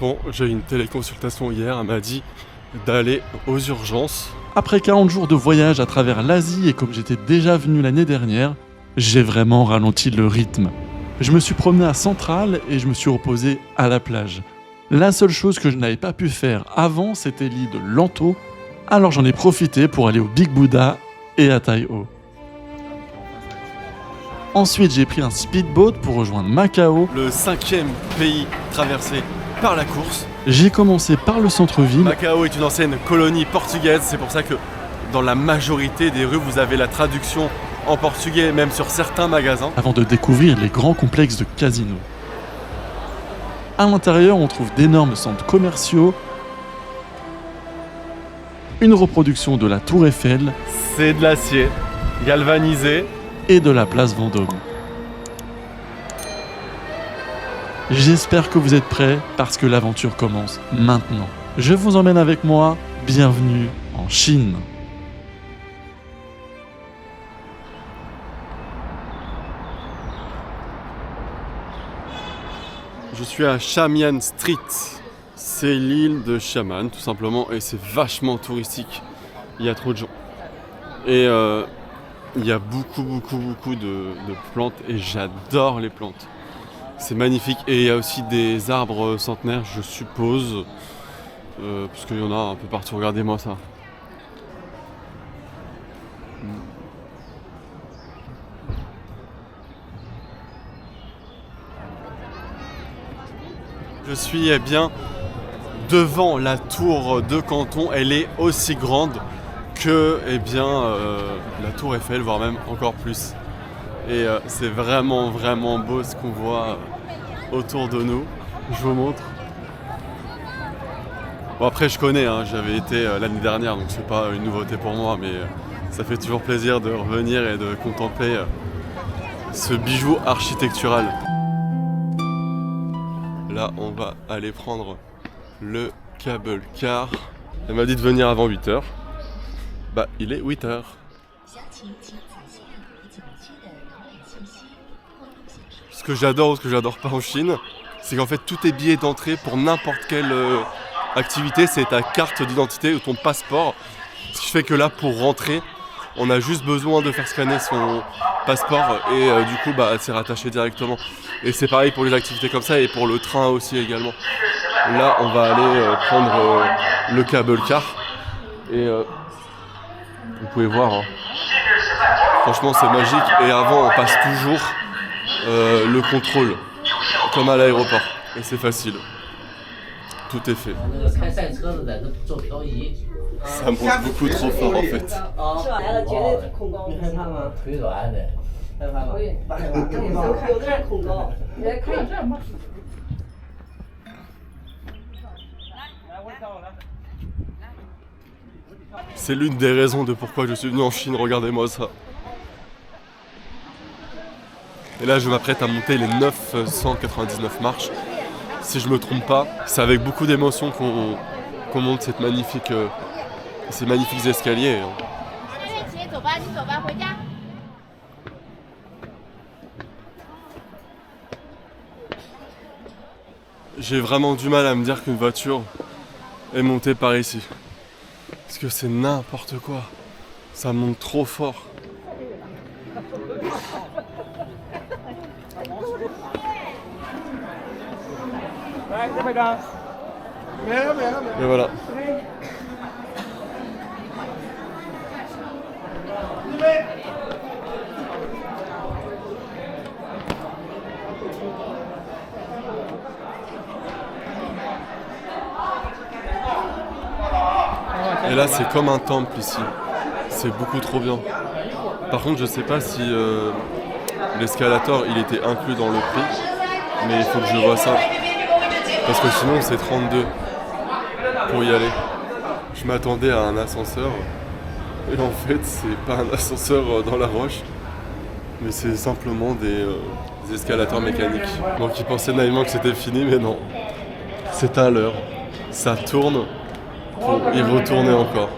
Bon, j'ai eu une téléconsultation hier, elle m'a dit d'aller aux urgences. Après 40 jours de voyage à travers l'Asie et comme j'étais déjà venu l'année dernière, j'ai vraiment ralenti le rythme. Je me suis promené à Centrale et je me suis reposé à la plage. La seule chose que je n'avais pas pu faire avant, c'était l'île de Lanto, alors j'en ai profité pour aller au Big Buddha et à Tai O. Ensuite, j'ai pris un speedboat pour rejoindre Macao. Le 5e pays traversé par la course. J'ai commencé par le centre-ville. Macao est une ancienne colonie portugaise, c'est pour ça que dans la majorité des rues, vous avez la traduction en portugais, même sur certains magasins. Avant de découvrir les grands complexes de casinos. À l'intérieur, on trouve d'énormes centres commerciaux, une reproduction de la Tour Eiffel C'est de l'acier, galvanisé. et de la place Vendôme. J'espère que vous êtes prêts parce que l'aventure commence maintenant. Je vous emmène avec moi, bienvenue en Chine. Je suis à Shamian Street. C'est l'île de Xiamen, tout simplement, et c'est vachement touristique. Il y a trop de gens. Et il y a beaucoup de plantes, et j'adore les plantes. C'est magnifique. Et il y a aussi des arbres centenaires, je suppose, parce qu'il y en a un peu partout. Regardez-moi ça. Je suis bien devant la tour de Canton. Elle est aussi grande que la tour Eiffel, voire même encore plus. Et c'est vraiment beau ce qu'on voit autour de nous. Je vous montre. Bon, après je connais, hein, j'avais été l'année dernière, donc c'est pas une nouveauté pour moi, mais ça fait toujours plaisir de revenir et de contempler ce bijou architectural. Là, on va aller prendre le cable car. Elle m'a dit de venir avant 8h. Bah, il est 8h. Ce que j'adore ou ce que j'adore pas en Chine, c'est qu'en fait, tout est billet d'entrée pour n'importe quelle activité. C'est ta carte d'identité ou ton passeport. Ce qui fait que là, pour rentrer, on a juste besoin de faire scanner son passeport et du coup, c'est rattaché directement. Et c'est pareil pour les activités comme ça et pour le train aussi également. Là, on va aller prendre le cable car et vous pouvez voir, hein. Franchement, c'est magique. Et avant, on passe toujours le contrôle, comme à l'aéroport. Et c'est facile. Tout est fait. Ça monte beaucoup trop fort en fait. C'est l'une des raisons de pourquoi je suis venu en Chine, regardez-moi ça. Et là je m'apprête à monter les 999 marches. Si je me trompe pas, c'est avec beaucoup d'émotion qu'on monte ces magnifiques escaliers. J'ai vraiment du mal à me dire qu'une voiture est montée par ici. Parce que c'est n'importe quoi. Ça monte trop fort. Et voilà. Et là c'est comme un temple ici. C'est beaucoup trop bien. Par contre je sais pas si l'escalator il était inclus dans le prix. Mais il faut que je vois ça. Parce que sinon c'est 32 pour y aller. Je m'attendais à un ascenseur. Et en fait c'est pas un ascenseur dans la roche. Mais c'est simplement des escalators mécaniques. Donc ils pensaient naïvement que c'était fini mais non. C'est à l'heure. Ça tourne pour y retourner encore.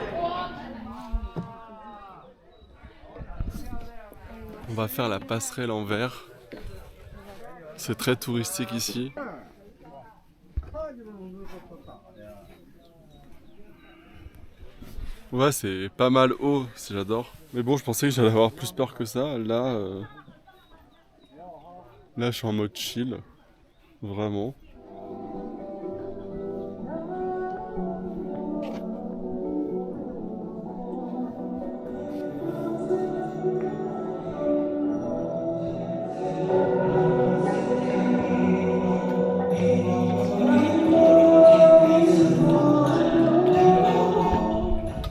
On va faire la passerelle en verre. C'est très touristique ici. Ouais, c'est pas mal haut, j'adore. Mais bon, je pensais que j'allais avoir plus peur que ça. Là, là, je suis en mode chill, vraiment.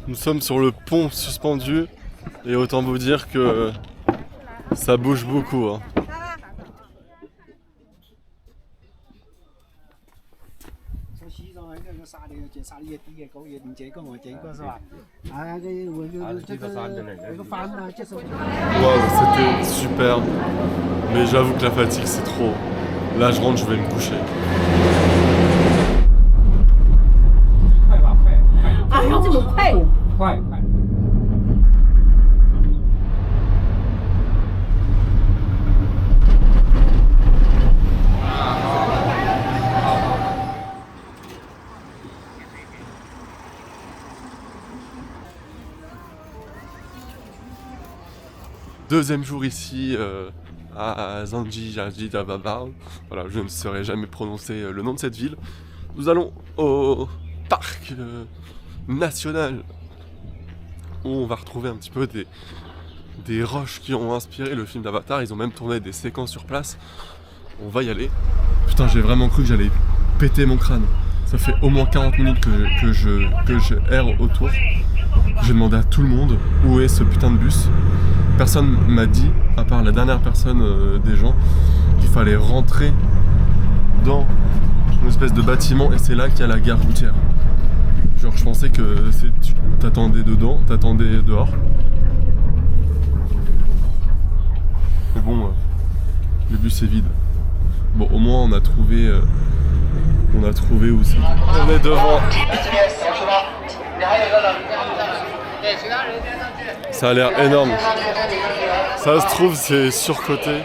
Nous sommes sur le pont suspendu et autant vous dire que ça bouge beaucoup. Hein. Waouh, c'était super. Mais j'avoue que la fatigue c'est trop. Là je rentre, je vais me coucher. Deuxième jour ici à Zanji Jajidababa. Voilà, je ne saurais jamais prononcer le nom de cette ville. Nous allons au parc national où on va retrouver un petit peu des roches qui ont inspiré le film d'Avatar. Ils ont même tourné des séquences sur place. On va y aller. Putain, j'ai vraiment cru que j'allais péter mon crâne. Ça fait au moins 40 minutes que je erre autour. J'ai demandé à tout le monde où est ce putain de bus. Personne m'a dit, à part la dernière personne des gens, qu'il fallait rentrer dans une espèce de bâtiment et c'est là qu'il y a la gare routière. Genre je pensais que tu t'attendais dedans, t'attendais dehors. Mais bon, le bus est vide. Bon, au moins on a trouvé où c'est. On est devant. Ça a l'air énorme. Ça se trouve, c'est surcoté.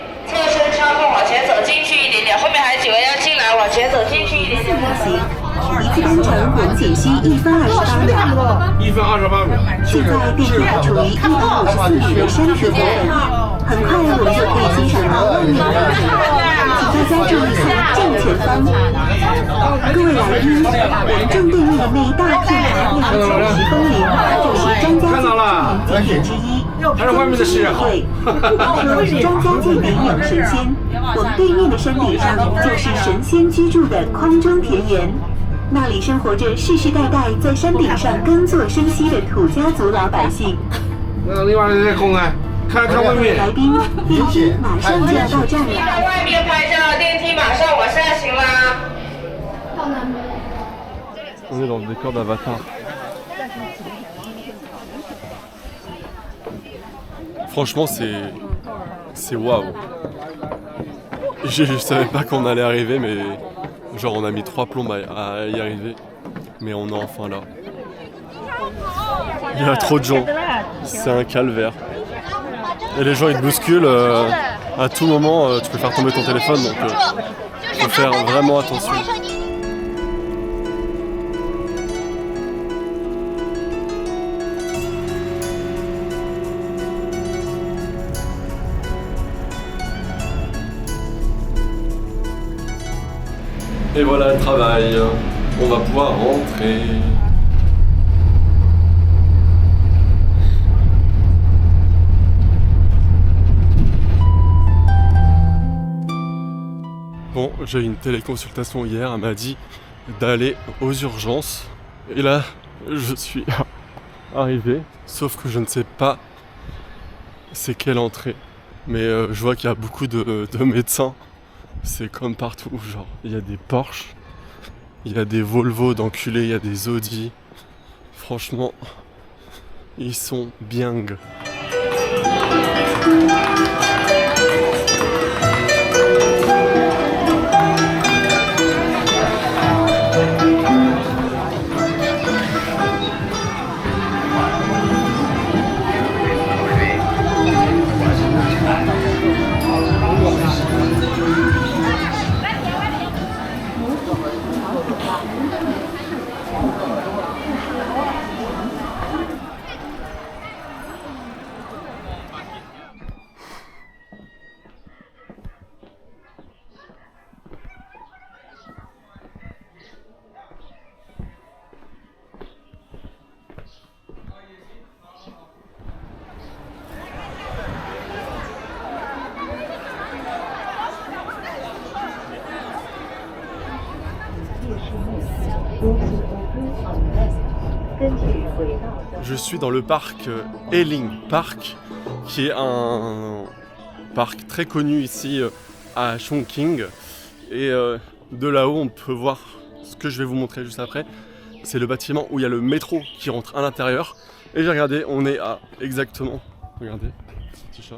那里生活着世世代代在山顶上耕作生息的土家族老百姓。另外在空啊，看外面。来宾，电梯马上就要到站了。在外面拍照，电梯马上往下行啦。 On est dans le décor d'Avatar. Franchement, c'est waouh. Je savais pas qu'on allait arriver, mais genre on a mis 3 plombes à y arriver. Mais on est enfin là. Il y a trop de gens. C'est un calvaire. Et les gens ils te bousculent. À tout moment, tu peux faire tomber ton téléphone. Donc faut faire vraiment attention. Et voilà le travail, on va pouvoir rentrer. Bon, j'ai eu une téléconsultation hier, elle m'a dit d'aller aux urgences. Et là, je suis arrivé, sauf que je ne sais pas c'est quelle entrée. Mais je vois qu'il y a beaucoup de médecins. C'est comme partout, genre, il y a des Porsche, il y a des Volvo d'enculés, il y a des Audi. Franchement, ils sont bien. Je suis dans le parc Eling Park, qui est un parc très connu ici à Chongqing. Et de là-haut, on peut voir ce que je vais vous montrer juste après. C'est le bâtiment où il y a le métro qui rentre à l'intérieur. Et j'ai regardé, on est à exactement... Regardez, petit chat.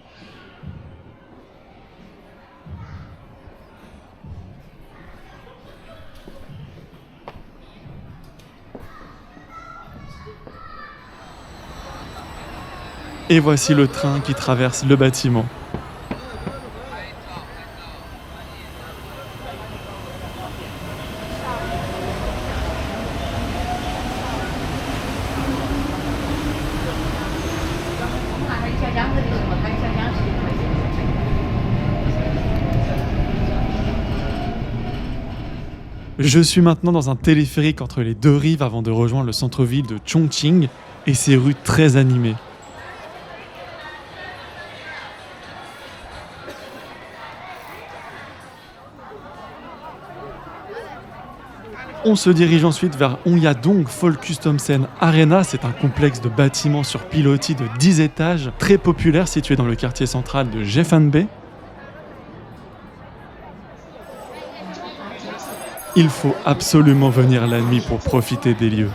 Et voici le train qui traverse le bâtiment. Je suis maintenant dans un téléphérique entre les deux rives avant de rejoindre le centre-ville de Chongqing et ses rues très animées. On se dirige ensuite vers Onyadong Folkestone Arena. C'est un complexe de bâtiments sur pilotis de 10 étages, très populaire, situé dans le quartier central de Jefanbei. Il faut absolument venir la nuit pour profiter des lieux.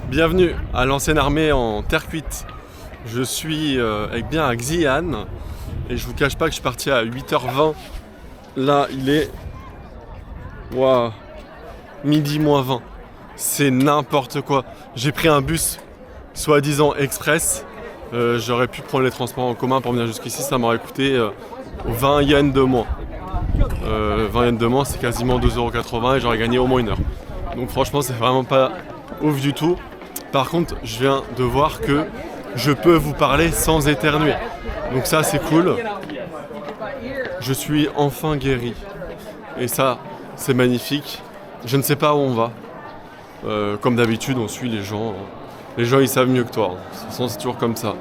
Bienvenue à l'ancienne armée en terre cuite. Je suis bien à Xi'an et je vous cache pas que je suis parti à 8h20. Là, il est midi moins 20. C'est n'importe quoi. J'ai pris un bus soi-disant express. J'aurais pu prendre les transports en commun pour venir jusqu'ici. Ça m'aurait coûté 20 yens de moins. 20 yens de moins, c'est quasiment 2,80 € et j'aurais gagné au moins une heure. Donc franchement, c'est vraiment pas ouf du tout. Par contre, je viens de voir que je peux vous parler sans éternuer. Donc ça, c'est cool. Je suis enfin guéri. Et ça, c'est magnifique. Je ne sais pas où on va. Comme d'habitude, on suit les gens. Les gens, ils savent mieux que toi. De toute façon, c'est toujours comme ça.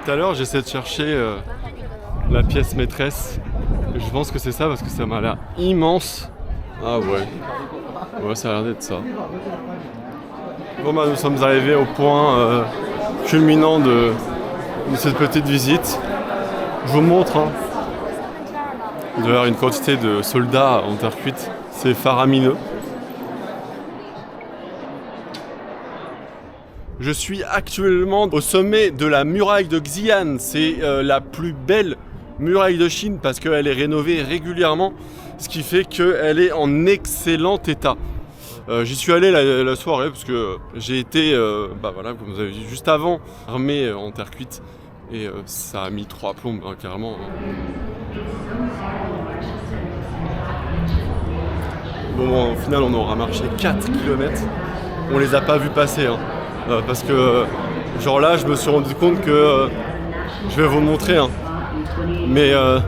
Tout à l'heure, j'essaie de chercher la pièce maîtresse. Je pense que c'est ça parce que ça m'a l'air immense. Ah ouais, ça a l'air d'être ça. Bon bah nous sommes arrivés au point culminant de cette petite visite. Je vous montre. Il doit y avoir une quantité de soldats en terre cuite. C'est faramineux. Je suis actuellement au sommet de la muraille de Xi'an. C'est la plus belle muraille de Chine parce qu'elle est rénovée régulièrement, ce qui fait qu'elle est en excellent état. J'y suis allé la soirée parce que j'ai été, comme vous avez vu juste avant, armé en terre cuite et ça a mis 3 plombes carrément. Bon, au final, on aura marché 4 km. On les a pas vus passer. Parce que genre là je me suis rendu compte que je vais vous montrer mais ce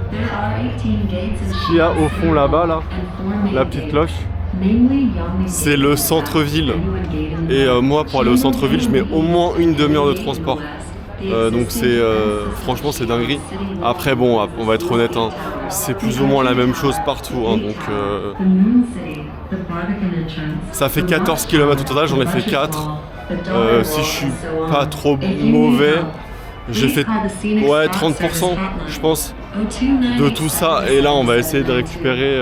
qu'il y a au fond là-bas la petite cloche, c'est le centre-ville et moi pour aller au centre-ville je mets au moins une demi-heure de transport donc c'est franchement c'est dinguerie. Après bon, on va être honnête, c'est plus ou moins la même chose partout donc ça fait 14 km au total, j'en ai fait 4. Si je suis pas trop mauvais, j'ai fait 30% je pense de tout ça et là on va essayer de récupérer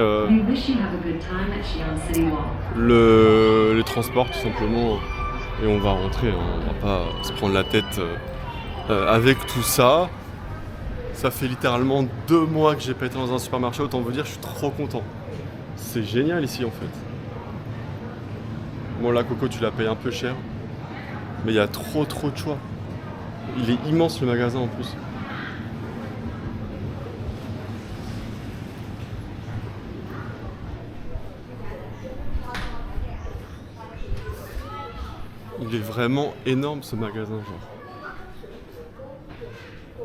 les transports tout simplement et on va rentrer, on va pas se prendre la tête avec tout ça. Ça fait littéralement 2 mois que j'ai pas été dans un supermarché, autant vous dire je suis trop content. C'est génial ici en fait. Bon, la coco, tu la payes un peu cher. Mais il y a trop de choix. Il est immense le magasin en plus. Il est vraiment énorme ce magasin, genre.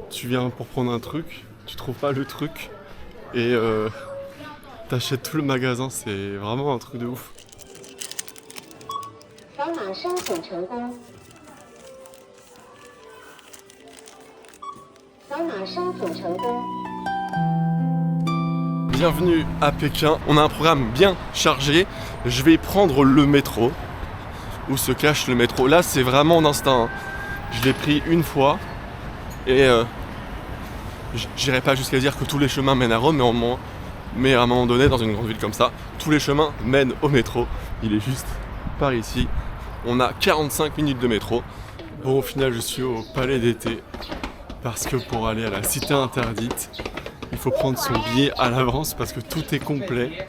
Tu viens pour prendre un truc, tu trouves pas le truc et t'achètes tout le magasin, c'est vraiment un truc de ouf. Bienvenue à Pékin, on a un programme bien chargé. Je vais prendre le métro. Où se cache le métro. Là c'est vraiment en instinct. Je l'ai pris une fois et j'irai pas jusqu'à dire que tous les chemins mènent à Rome, mais à un moment donné dans une grande ville comme ça, tous les chemins mènent au métro. Il est juste par ici. On a 45 minutes de métro. Bon, au final je suis au Palais d'été parce que pour aller à la Cité Interdite, il faut prendre son billet à l'avance parce que tout est complet.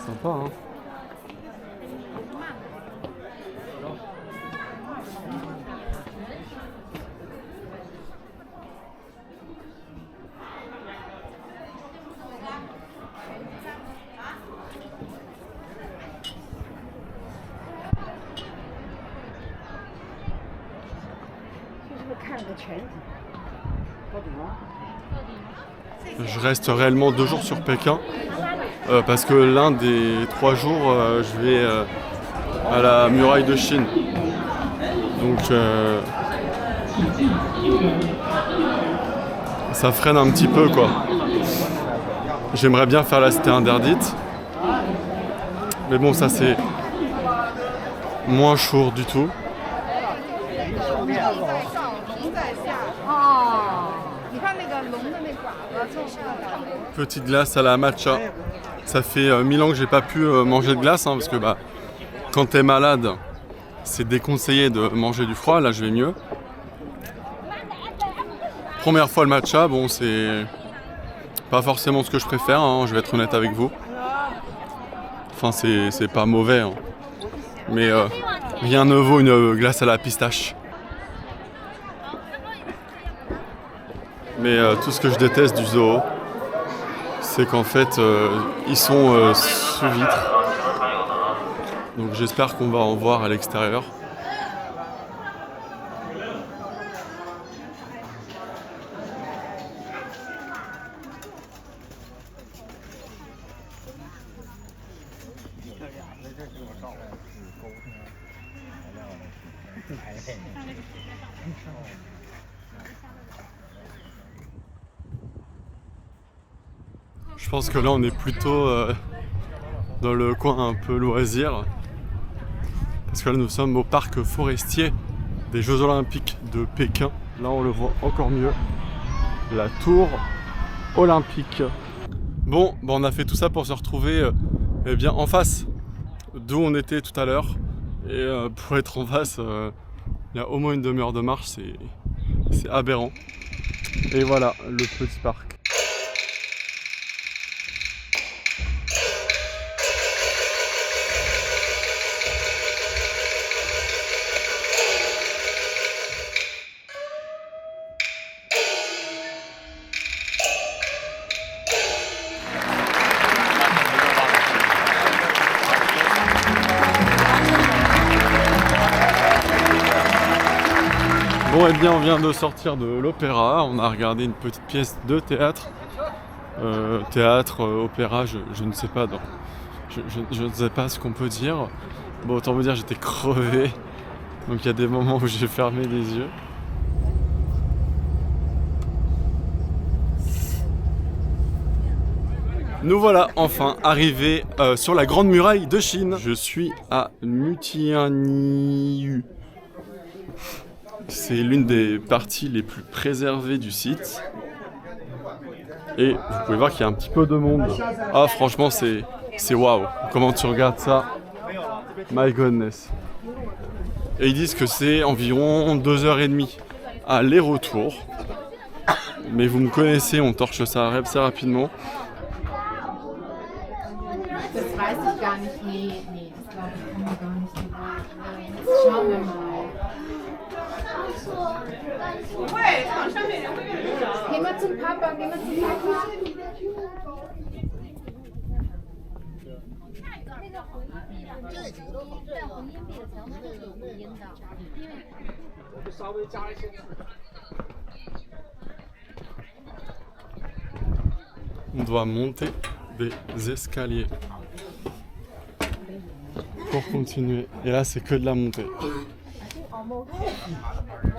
Sympa, hein? Je reste réellement 2 jours sur Pékin parce que l'un des 3 jours je vais à la muraille de Chine. Donc ça freine un petit peu quoi. J'aimerais bien faire la Cité Interdite. Mais bon, ça c'est moins chaud du tout. Petite glace à la matcha. Ça fait 1000 ans que j'ai pas pu manger de glace, hein, parce que quand t'es malade, c'est déconseillé de manger du froid. Là, je vais mieux. Première fois le matcha, bon, c'est pas forcément ce que je préfère, hein, je vais être honnête avec vous. Enfin, c'est pas mauvais, hein. Mais rien ne vaut une glace à la pistache. Mais tout ce que je déteste du zoo, c'est qu'en fait, ils sont sous vitre. Donc j'espère qu'on va en voir à l'extérieur. Je pense que là on est plutôt dans le coin un peu loisir. Parce que là nous sommes au parc forestier des Jeux Olympiques de Pékin. Là on le voit encore mieux. La tour olympique. Bon, on a fait tout ça pour se retrouver eh bien, en face d'où on était tout à l'heure. Et pour être en face, il y a au moins une demi-heure de marche, c'est aberrant. Et voilà le petit parc. Bon, eh bien, on vient de sortir de l'opéra, on a regardé une petite pièce de théâtre. Opéra, je ne sais pas, je ne sais pas ce qu'on peut dire. Bon, autant vous dire, j'étais crevé, donc il y a des moments où j'ai fermé les yeux. Nous voilà enfin arrivés sur la Grande Muraille de Chine. Je suis à Mutianyu. C'est l'une des parties les plus préservées du site. Et vous pouvez voir qu'il y a un petit peu de monde. Ah franchement c'est waouh. Comment tu regardes ça? My goodness. Et ils disent que c'est environ 2h30 aller-retour. Mais vous me connaissez, on torche ça assez rapidement. Das weiß ich gar nicht. Nee, das glaube ich kann man gar nicht so gut. Schauen wir mal. Geh mal zum Papa. 稍微加一些。 On doit monter des escaliers pour continuer. Et là, c'est que de la montée.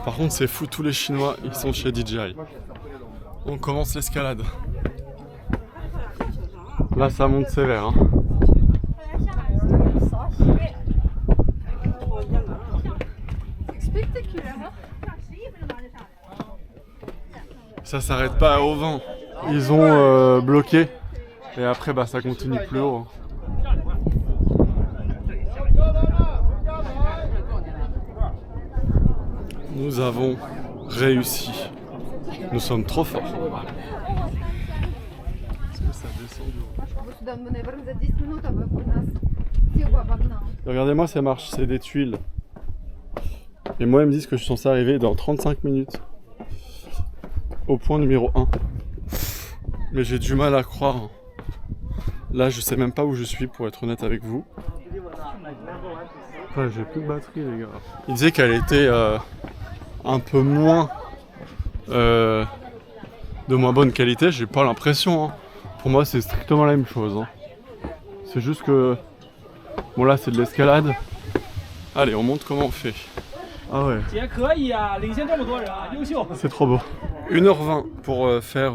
Par contre, c'est fou, tous les Chinois, ils sont chez DJI. On commence l'escalade. Là, ça monte sévère. Hein. Ça s'arrête pas au vent. Ils ont bloqué et après bah, ça continue plus haut. Nous avons réussi. Nous sommes trop forts. Est-ce que ça descend du haut? Regardez-moi, ça marche, c'est des tuiles. Et moi, ils me disent que je suis censé arriver dans 35 minutes. Au point numéro 1. Mais j'ai du mal à croire. Là, je sais même pas où je suis pour être honnête avec vous. Ouais, j'ai plus de batterie, les gars. Il disait qu'elle était un peu moins de moins bonne qualité. J'ai pas l'impression. Hein. Pour moi, c'est strictement la même chose. Hein. C'est juste que bon, là, c'est de l'escalade. Allez, on montre comment on fait. Ah ouais. C'est trop beau. 1h20 pour faire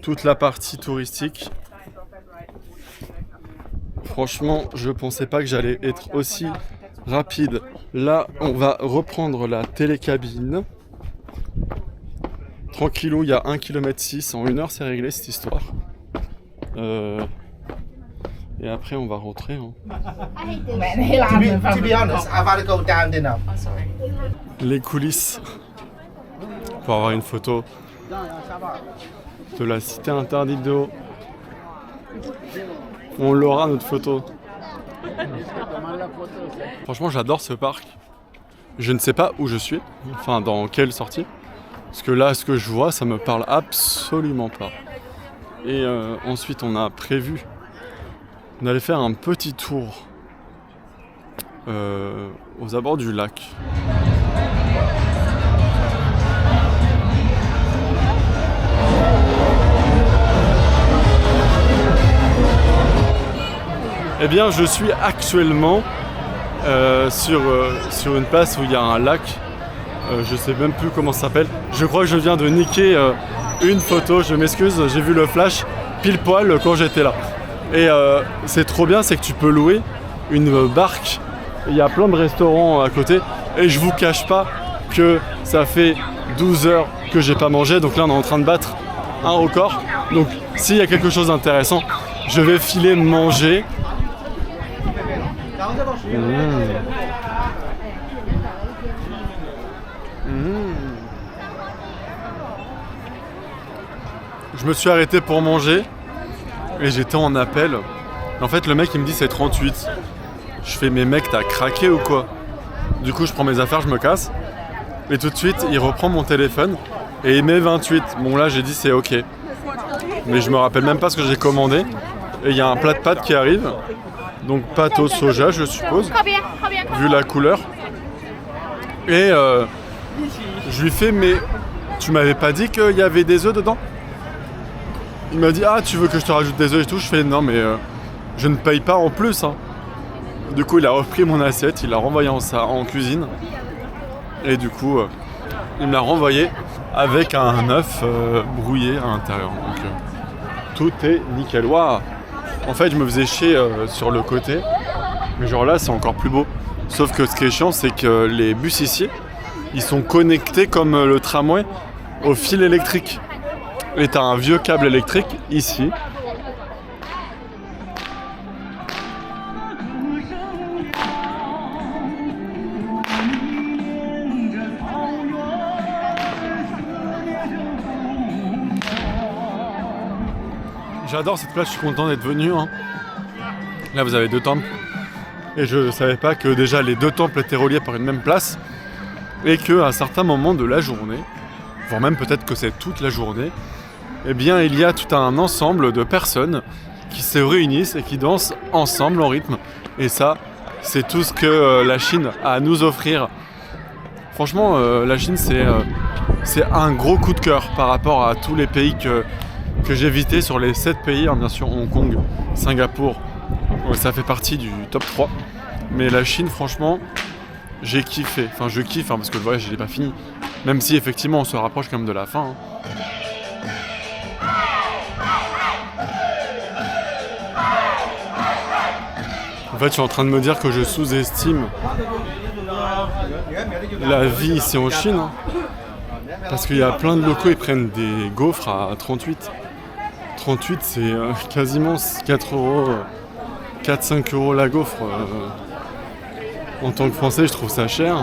toute la partie touristique. Franchement, je pensais pas que j'allais être aussi rapide. Là, on va reprendre la télécabine. Tranquillou, il y a 1,6 km. En 1 heure, c'est réglé cette histoire. Et après, on va rentrer. Hein. To be honest, I've had to go down there now. Les coulisses pour avoir une photo de la cité interdite de haut. On l'aura notre photo. Franchement, j'adore ce parc. Je ne sais pas où je suis, enfin dans quelle sortie. Parce que là, ce que je vois, ça me parle absolument pas. Et ensuite, on a prévu d'aller faire un petit tour aux abords du lac. Eh bien, je suis actuellement sur une place où il y a un lac. Je sais même plus comment ça s'appelle. Je crois que je viens de niquer une photo. Je m'excuse, j'ai vu le flash pile poil quand j'étais là. Et c'est trop bien, c'est que tu peux louer une barque. Il y a plein de restaurants à côté. Et je vous cache pas que ça fait 12 heures que j'ai pas mangé. Donc là, on est en train de battre un record. Donc s'il y a quelque chose d'intéressant, je vais filer manger. Je me suis arrêté pour manger et j'étais en appel. En fait, le mec il me dit c'est 38. Je fais mais mec, t'as craqué ou quoi? Du coup, je prends mes affaires, je me casse. Et tout de suite, il reprend mon téléphone et il met 28. Bon là, j'ai dit c'est ok. Mais je me rappelle même pas ce que j'ai commandé. Et il y a un plat de pâtes qui arrive. Donc pâte au soja, je suppose, vu la couleur. Et je lui fais mais tu m'avais pas dit qu'il y avait des œufs dedans? Il m'a dit ah tu veux que je te rajoute des œufs et tout? Je fais non mais je ne paye pas en plus. Hein. Du coup il a repris mon assiette, il l'a renvoyé en cuisine. Et du coup il me l'a renvoyé avec un œuf brouillé à l'intérieur. Donc tout est nickel. Waouh. En fait, je me faisais chier sur le côté, mais genre là, c'est encore plus beau. Sauf que ce qui est chiant, c'est que les bus ici, ils sont connectés comme le tramway au fil électrique. Et t'as un vieux câble électrique ici. J'adore cette place, je suis content d'être venu. Hein. Là vous avez 2 temples. Et je savais pas que déjà les 2 temples étaient reliés par une même place. Et qu'à un certain moment de la journée, voire même peut-être que c'est toute la journée, eh bien il y a tout un ensemble de personnes qui se réunissent et qui dansent ensemble en rythme. Et ça, c'est tout ce que la Chine a à nous offrir. Franchement, la Chine c'est un gros coup de cœur par rapport à tous les pays que j'ai visités sur les 7 pays, hein, bien sûr Hong Kong, Singapour, ça fait partie du top 3. Mais la Chine, franchement, j'ai kiffé. Enfin, je kiffe parce que le voyage, il n'est pas fini. Même si, effectivement, on se rapproche quand même de la fin. Hein. En fait, je suis en train de me dire que je sous-estime la vie ici en Chine. Hein. Parce qu'il y a plein de locaux, ils prennent des gaufres à 38. 38, c'est quasiment 4 euros, 4-5 euros la gaufre. En tant que Français, je trouve ça cher.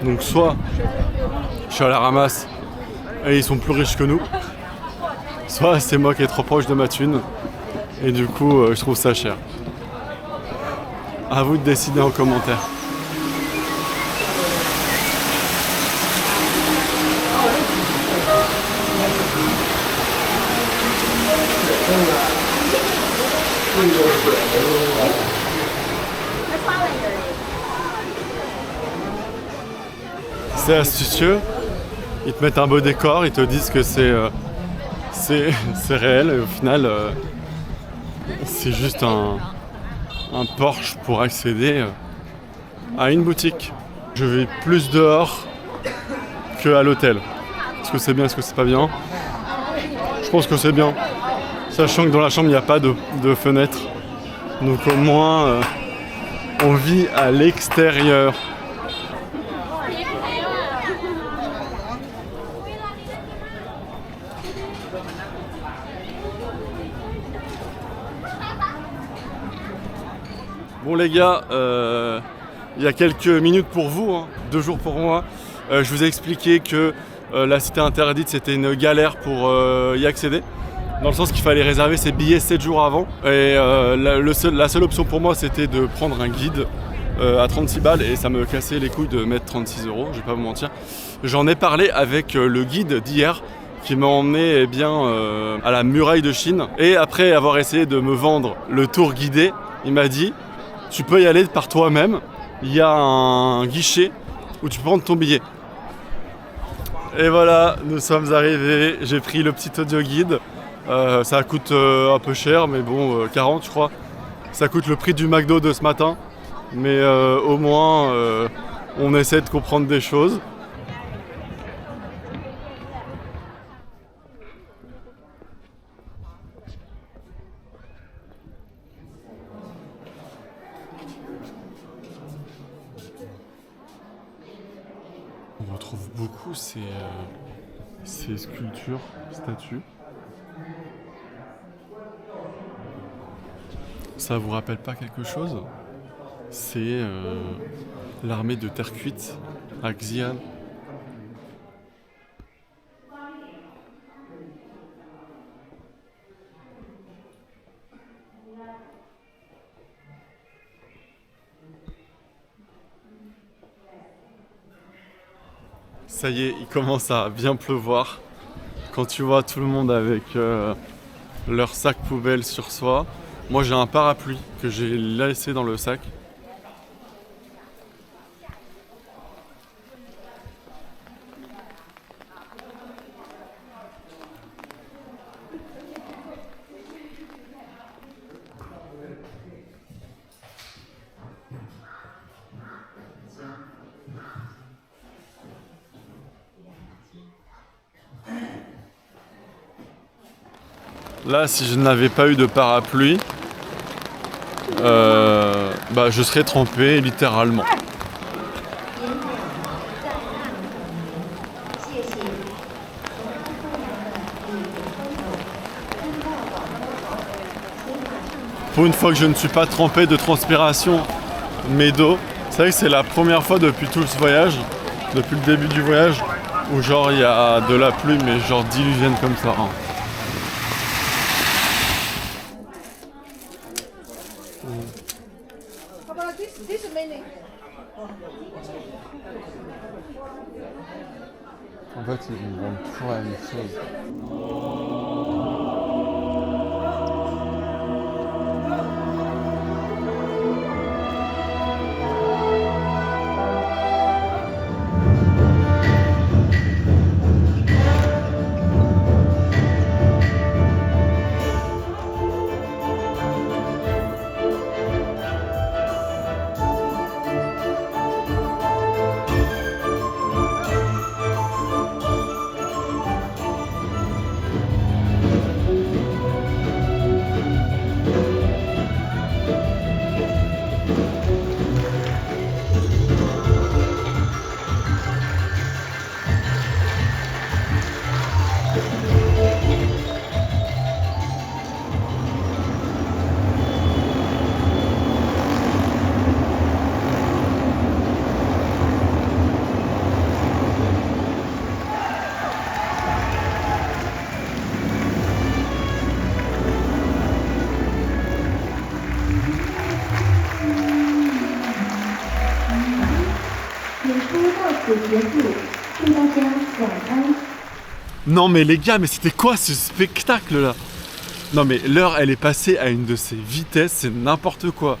Donc soit je suis à la ramasse et ils sont plus riches que nous, soit c'est moi qui est trop proche de ma thune et du coup je trouve ça cher. À vous de décider en commentaire. C'est astucieux, ils te mettent un beau décor, ils te disent que c'est réel et au final c'est juste un porche pour accéder à une boutique. Je vais plus dehors qu'à l'hôtel. Est-ce que c'est bien, est-ce que c'est pas bien? Je pense que c'est bien, sachant que dans la chambre il n'y a pas de fenêtre, donc au moins on vit à l'extérieur. Bon les gars, il y a quelques minutes pour vous, hein, 2 jours pour moi. Je vous ai expliqué que la cité interdite c'était une galère pour y accéder. Dans le sens qu'il fallait réserver ses billets 7 jours avant. Et la seule option pour moi c'était de prendre un guide à 36 balles et ça me cassait les couilles de mettre 36 €, je vais pas vous mentir. J'en ai parlé avec le guide d'hier qui m'a emmené à la muraille de Chine. Et après avoir essayé de me vendre le tour guidé, il m'a dit: tu peux y aller par toi-même, il y a un guichet où tu peux prendre ton billet. Et voilà, nous sommes arrivés, j'ai pris le petit audio guide. Ça coûte un peu cher, mais bon, 40 je crois. Ça coûte le prix du McDo de ce matin. Mais au moins, on essaie de comprendre des choses. On retrouve beaucoup ces sculptures, statues. Ça vous rappelle pas quelque chose? C'est l'armée de terre cuite à Xi'an. Ça y est, il commence à bien pleuvoir. Quand tu vois tout le monde avec leur sac poubelle sur soi. Moi j'ai un parapluie que j'ai laissé dans le sac. Là, si je n'avais pas eu de parapluie, je serais trempé littéralement. Pour une fois que je ne suis pas trempé de transpiration, mais d'eau. C'est vrai que c'est la première fois depuis tout ce voyage, depuis le début du voyage, où genre il y a de la pluie, mais genre diluvienne comme ça. Hein. En fait, ils vendent toujours la même chose. Non mais les gars, mais c'était quoi ce spectacle là? Non mais l'heure elle est passée à une de ces vitesses, c'est n'importe quoi.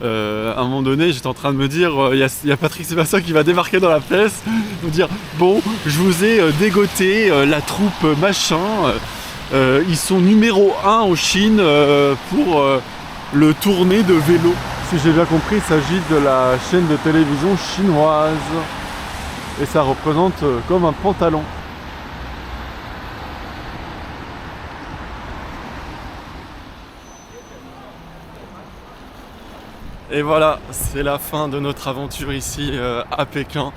À un moment donné j'étais en train de me dire, y a Patrick Sébastien qui va débarquer dans la pièce, me dire bon je vous ai dégoté la troupe machin, ils sont numéro 1 en Chine pour le tournée de vélo. Si j'ai bien compris, il s'agit de la chaîne de télévision chinoise et ça représente comme un pantalon. Et voilà, c'est la fin de notre aventure ici à Pékin.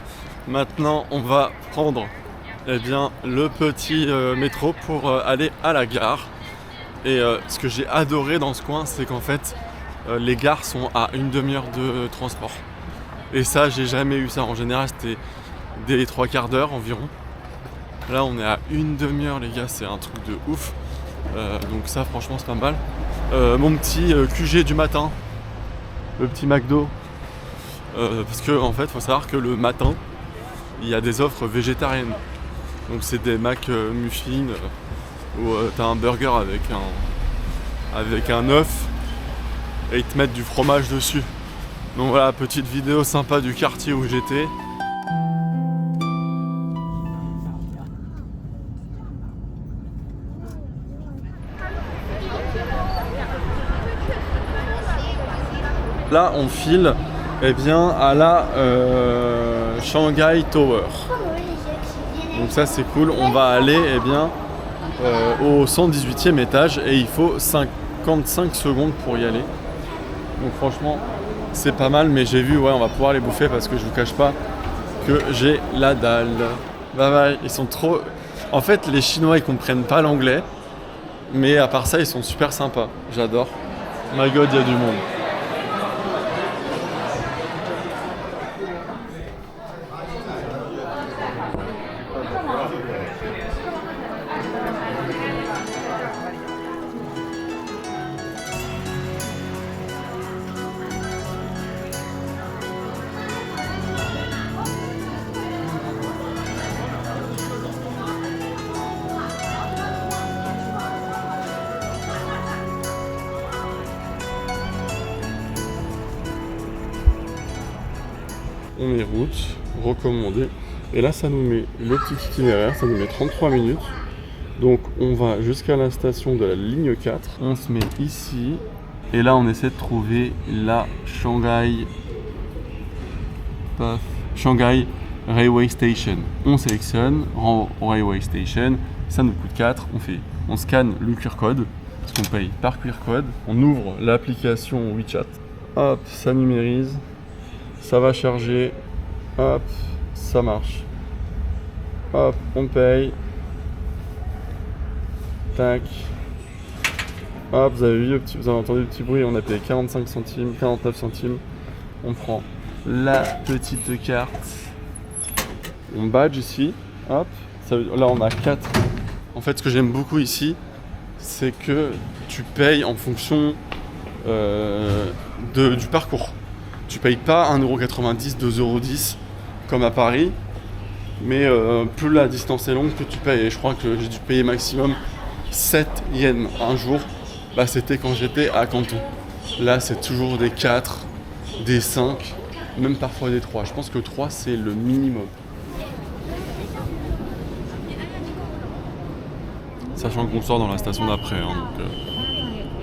Maintenant, on va prendre le petit métro pour aller à la gare. Et ce que j'ai adoré dans ce coin, c'est qu'en fait, les gares sont à une demi-heure de transport. Et ça, j'ai jamais eu ça. En général, c'était des 3/4 d'heure environ. Là, on est à une demi-heure, les gars, c'est un truc de ouf. Donc ça, franchement, c'est pas mal. Mon petit QG du matin. Le petit McDo, parce que en fait, faut savoir que le matin, il y a des offres végétariennes. Donc c'est des Mac muffins où t'as un burger avec un œuf et ils te mettent du fromage dessus. Donc voilà, petite vidéo sympa du quartier où j'étais. Là, on file à la Shanghai Tower. Donc ça, c'est cool. On va aller au 118e étage et il faut 55 secondes pour y aller. Donc franchement, c'est pas mal. Mais j'ai vu, on va pouvoir les bouffer parce que je vous cache pas que j'ai la dalle. Bye bye. Ils sont trop... En fait, les Chinois, ils comprennent pas l'anglais. Mais à part ça, ils sont super sympas. J'adore. My God, il y a du monde. On est route, recommandé. Et là, ça nous met le petit itinéraire, ça nous met 33 minutes. Donc, on va jusqu'à la station de la ligne 4. On se met ici. Et là, on essaie de trouver la Shanghai Railway Station. On sélectionne Railway Station. Ça nous coûte 4. On scanne le QR code. Parce qu'on paye par QR code. On ouvre l'application WeChat. Hop, ça numérise. Ça va charger, hop, ça marche. Hop, on paye. Tac. Ah, vous avez entendu le petit bruit, on a payé 45 centimes, 49 centimes. On prend la petite carte. On badge ici. Hop. Là, on a 4. En fait, ce que j'aime beaucoup ici, c'est que tu payes en fonction du parcours. Tu payes pas 1,90€, 2,10€ comme à Paris. Mais plus la distance est longue, plus tu payes. Et je crois que j'ai dû payer maximum 7 yens un jour. Bah, c'était quand j'étais à Canton. Là, c'est toujours des 4, des 5, même parfois des 3. Je pense que 3, c'est le minimum. Sachant qu'on sort dans la station d'après, hein, donc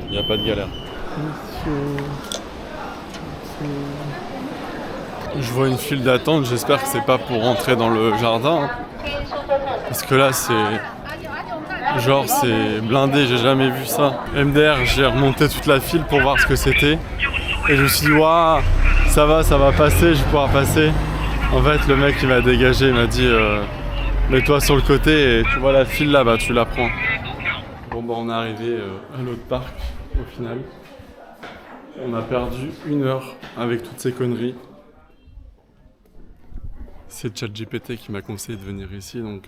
il n'y a pas de galère. Je vois une file d'attente, j'espère que c'est pas pour rentrer dans le jardin. Hein, parce que là, c'est blindé, j'ai jamais vu ça. MDR, j'ai remonté toute la file pour voir ce que c'était. Et je me suis dit, waouh, ça va passer, je vais pouvoir passer. En fait, le mec, il m'a dégagé, il m'a dit, mets-toi sur le côté et tu vois la file là, bah tu la prends. Bon, bah on est arrivé à l'autre parc, au final. On a perdu 1 heure avec toutes ces conneries. C'est ChatGPT qui m'a conseillé de venir ici, donc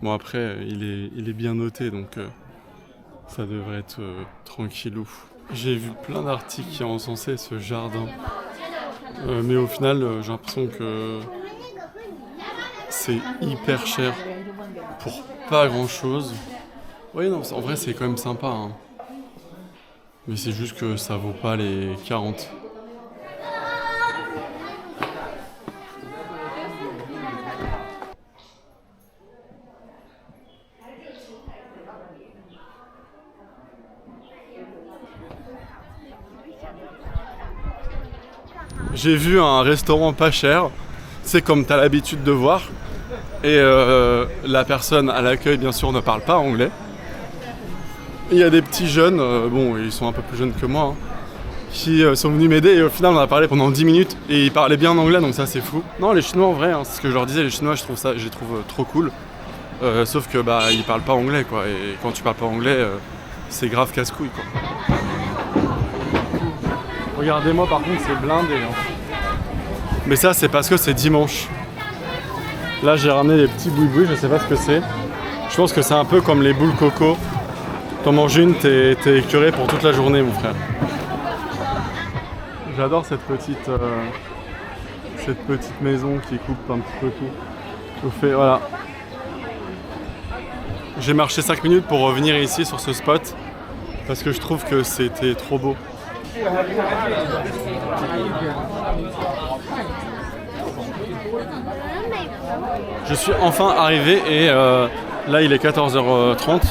bon après il est bien noté, donc ça devrait être tranquillou. J'ai vu plein d'articles qui encensaient ce jardin, mais au final j'ai l'impression que c'est hyper cher pour pas grand chose. Oui non, en vrai c'est quand même sympa, hein. Mais c'est juste que ça vaut pas les 40. J'ai vu un restaurant pas cher, c'est comme tu as l'habitude de voir, et la personne à l'accueil bien sûr ne parle pas anglais. Il y a des petits jeunes, bon ils sont un peu plus jeunes que moi, hein, qui sont venus m'aider et au final on a parlé pendant 10 minutes et ils parlaient bien en anglais, donc ça c'est fou. Non, les Chinois en vrai, hein, c'est ce que je leur disais, les Chinois je les trouve trop cool, sauf que bah ils parlent pas anglais quoi, et quand tu parles pas anglais c'est grave casse-couille quoi. Regardez-moi par contre, c'est blindé. Hein. Mais ça, c'est parce que c'est dimanche. Là, j'ai ramené des petits boui-boui, je sais pas ce que c'est. Je pense que c'est un peu comme les boules coco. T'en manges une, t'es écœuré pour toute la journée, mon frère. J'adore cette petite maison qui coupe un petit peu tout. Voilà. J'ai marché 5 minutes pour revenir ici sur ce spot parce que je trouve que c'était trop beau. Je suis enfin arrivé et là il est 14h30.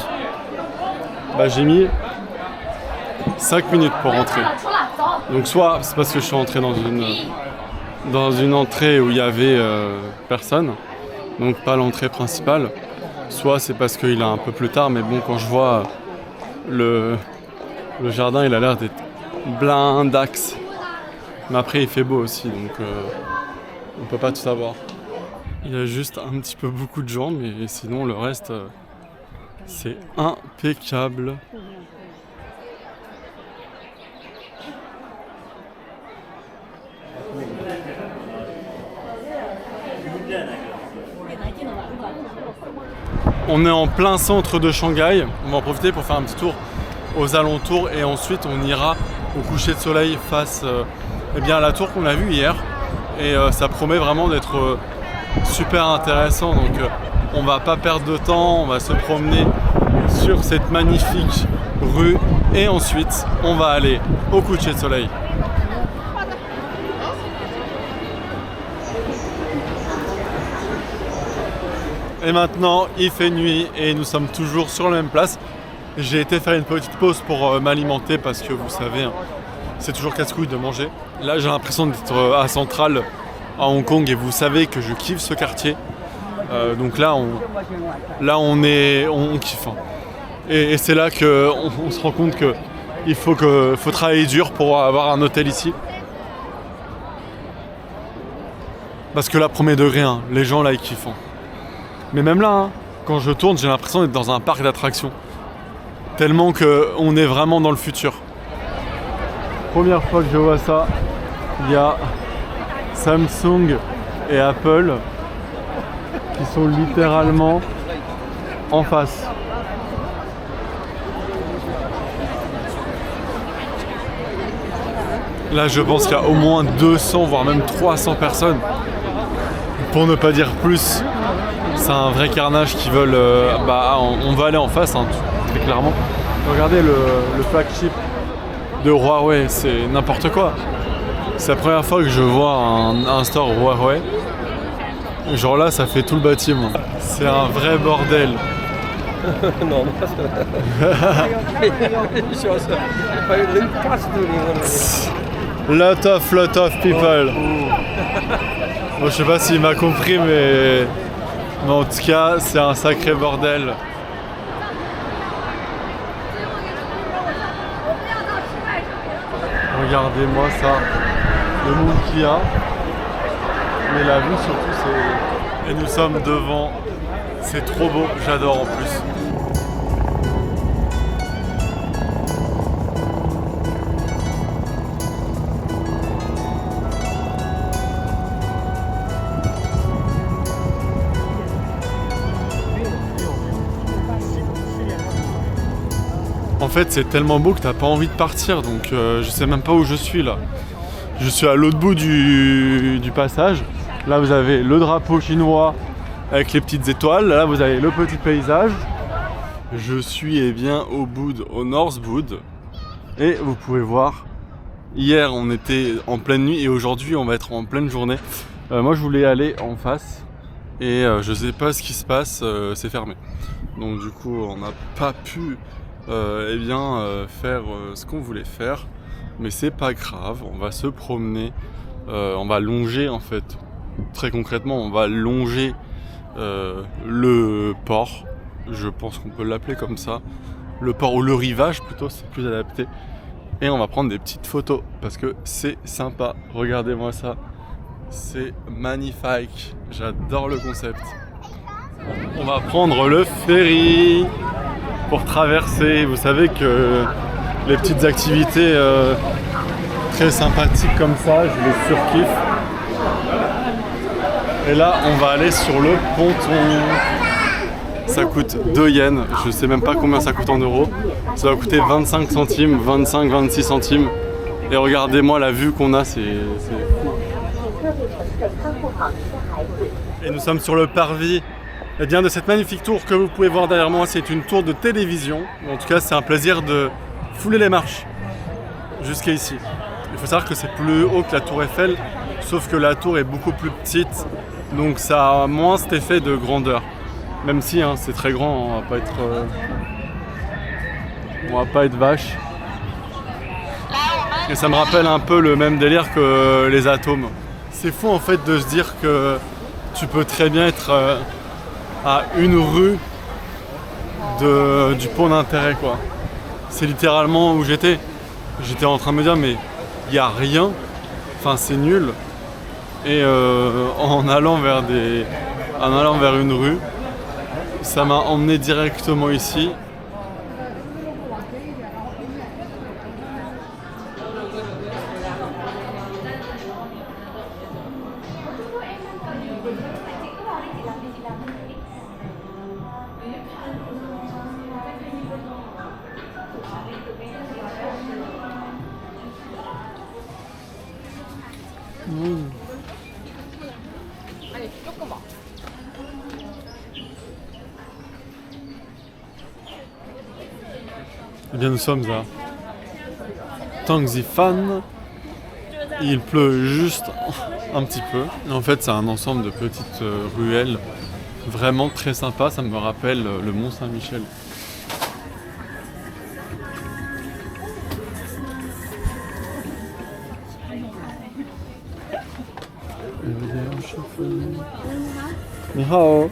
Bah, j'ai mis 5 minutes pour rentrer. Donc soit c'est parce que je suis rentré dans une entrée où il y avait personne, donc pas l'entrée principale, soit c'est parce qu'il est un peu plus tard, mais bon quand je vois le jardin il a l'air d'être blindax. Mais après il fait beau aussi, donc on peut pas tout savoir. Il y a juste un petit peu beaucoup de gens, mais sinon le reste c'est impeccable. On est en plein centre de Shanghai, on va en profiter pour faire un petit tour aux alentours et ensuite on ira au coucher de soleil face à la tour qu'on a vue hier et ça promet vraiment d'être super intéressant, donc on va pas perdre de temps, on va se promener sur cette magnifique rue et ensuite on va aller au coucher de soleil. Et maintenant il fait nuit et nous sommes toujours sur la même place. J'ai été faire une petite pause pour m'alimenter parce que vous savez, hein, c'est toujours casse-couille de manger. Là j'ai l'impression d'être à Central à Hong Kong et vous savez que je kiffe ce quartier. Donc là on kiffe. Hein. Et c'est là qu'on se rend compte qu'il faut travailler dur pour avoir un hôtel ici. Parce que là, premier degré, hein, les gens là ils kiffent. Hein. Mais même là, hein, quand je tourne, j'ai l'impression d'être dans un parc d'attractions. Tellement qu'on est vraiment dans le futur. Première fois que je vois ça, il y a Samsung et Apple qui sont littéralement en face. Là, je pense qu'il y a au moins 200, voire même 300 personnes, pour ne pas dire plus. C'est un vrai carnage qui veulent... on va aller en face, hein, très clairement. Regardez le flagship de Huawei, c'est n'importe quoi. C'est la première fois que je vois un store Huawei. Genre là, ça fait tout le bâtiment. C'est un vrai bordel. Non, Lot of people. Bon, je sais pas s'il m'a compris, mais en tout cas, c'est un sacré bordel. Regardez-moi ça, le monde qu'il y a. Mais la vue surtout, c'est... Et nous sommes devant. C'est trop beau, j'adore en plus. En fait, c'est tellement beau que t'as pas envie de partir, donc je sais même pas où je suis là. Je suis à l'autre bout du passage. Là, vous avez le drapeau chinois avec les petites étoiles. Là, vous avez le petit paysage. Je suis au North Boud. Et vous pouvez voir, hier on était en pleine nuit et aujourd'hui on va être en pleine journée. Moi, je voulais aller en face et je sais pas ce qui se passe, c'est fermé. Donc du coup, on n'a pas pu faire ce qu'on voulait faire, mais c'est pas grave, on va se promener, on va longer en fait, très concrètement on va longer le port, je pense qu'on peut l'appeler comme ça, le port ou le rivage plutôt, c'est plus adapté, et on va prendre des petites photos parce que c'est sympa. Regardez-moi ça, c'est magnifique, j'adore le concept. On va prendre le ferry pour traverser. Vous savez que les petites activités très sympathiques comme ça, je les surkiffe. Et là, on va aller sur le ponton. Ça coûte 2 yens, je sais même pas combien ça coûte en euros. Ça va coûter 25 centimes, 25-26 centimes. Et regardez-moi la vue qu'on a, c'est fou. Et nous sommes sur le parvis. Et bien de cette magnifique tour que vous pouvez voir derrière moi, c'est une tour de télévision. En tout cas, c'est un plaisir de fouler les marches jusqu'à ici. Il faut savoir que c'est plus haut que la tour Eiffel, sauf que la tour est beaucoup plus petite, donc ça a moins cet effet de grandeur. Même si c'est très grand, on va pas être vache. Et ça me rappelle un peu le même délire que les atomes. C'est fou en fait de se dire que tu peux très bien être à une rue du pont d'intérêt quoi. C'est littéralement où j'étais. J'étais en train de me dire mais il n'y a rien, enfin c'est nul. Et en allant vers une rue, ça m'a emmené directement ici. Eh bien nous sommes à Tangxifan. Il pleut juste un petit peu. Et en fait c'est un ensemble de petites ruelles vraiment très sympa. Ça me rappelle le Mont Saint-Michel. Ni hao.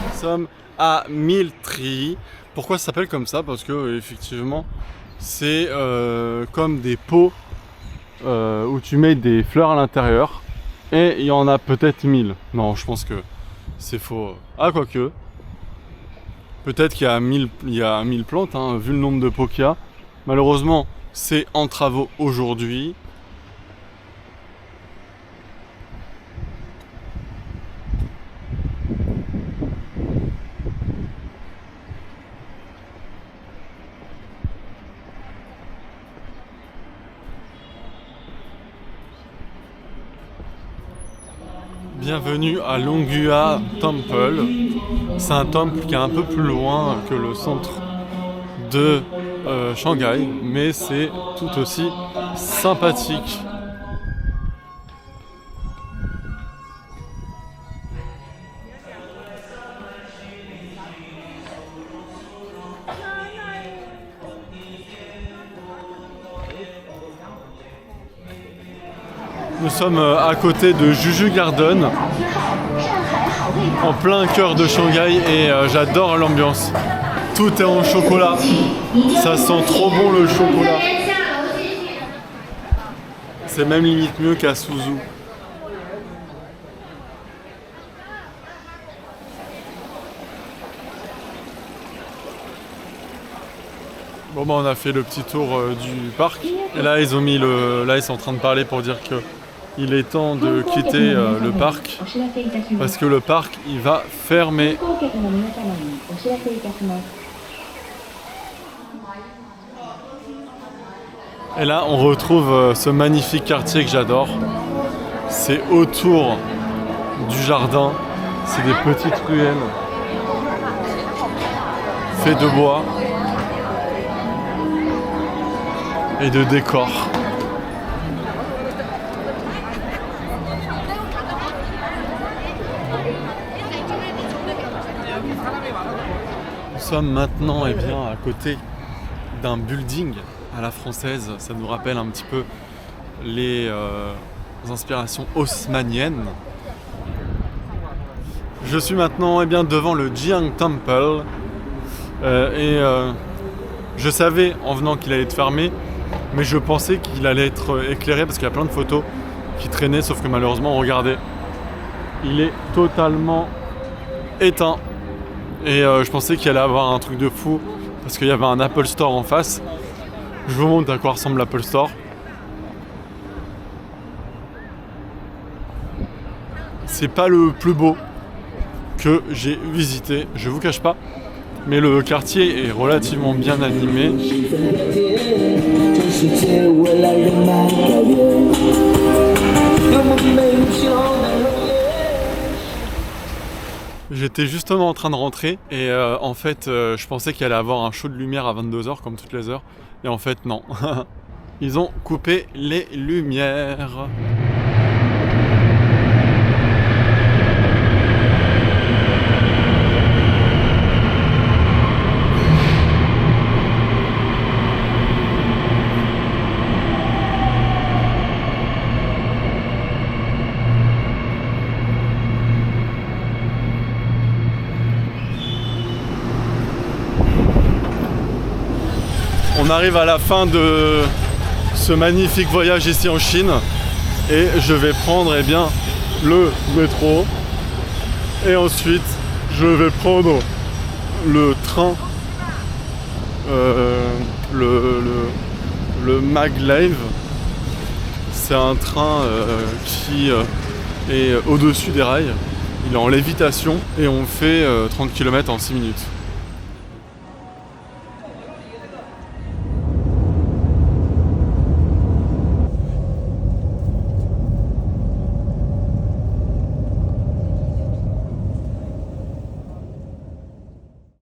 Nous sommes à Miltri. Pourquoi ça s'appelle comme ça? Parce que effectivement c'est comme des pots où tu mets des fleurs à l'intérieur et il y en a peut-être 1000. Non, je pense que c'est faux. Ah quoique, Peut-être qu'il y a 1000 plantes, hein, vu le nombre de pots qu'il y a. Malheureusement, c'est en travaux aujourd'hui. Bienvenue à Longhua Temple. C'est un temple qui est un peu plus loin que le centre de Shanghai, mais c'est tout aussi sympathique. Nous sommes à côté de Juju Garden, en plein cœur de Shanghai, et j'adore l'ambiance. Tout est en chocolat, ça sent trop bon le chocolat. C'est même limite mieux qu'à Suzhou. Bon bah on a fait le petit tour du parc, et là ils sont en train de parler pour dire que il est temps de quitter le parc, parce que le parc il va fermer. Et là on retrouve ce magnifique quartier que j'adore. C'est autour du jardin, c'est des petites ruelles faites de bois et de décors. Nous sommes maintenant à côté d'un building à la française. Ça nous rappelle un petit peu les inspirations haussmanniennes. Je suis maintenant devant le Jiang Temple je savais en venant qu'il allait être fermé, mais je pensais qu'il allait être éclairé parce qu'il y a plein de photos qui traînaient, sauf que malheureusement, regardez, il est totalement éteint. Et je pensais qu'il allait avoir un truc de fou parce qu'il y avait un Apple Store en face. Je vous montre à quoi ressemble l'Apple Store. C'est pas le plus beau que j'ai visité, je vous cache pas, mais le quartier est relativement bien animé. J'étais justement en train de rentrer et en fait je pensais qu'il allait avoir un show de lumière à 22h comme toutes les heures, et en fait non. Ils ont coupé les lumières. On arrive à la fin de ce magnifique voyage ici en Chine et je vais prendre le métro et ensuite je vais prendre le train, le maglev. C'est un train qui est au-dessus des rails, il est en lévitation et on fait 30 km en 6 minutes.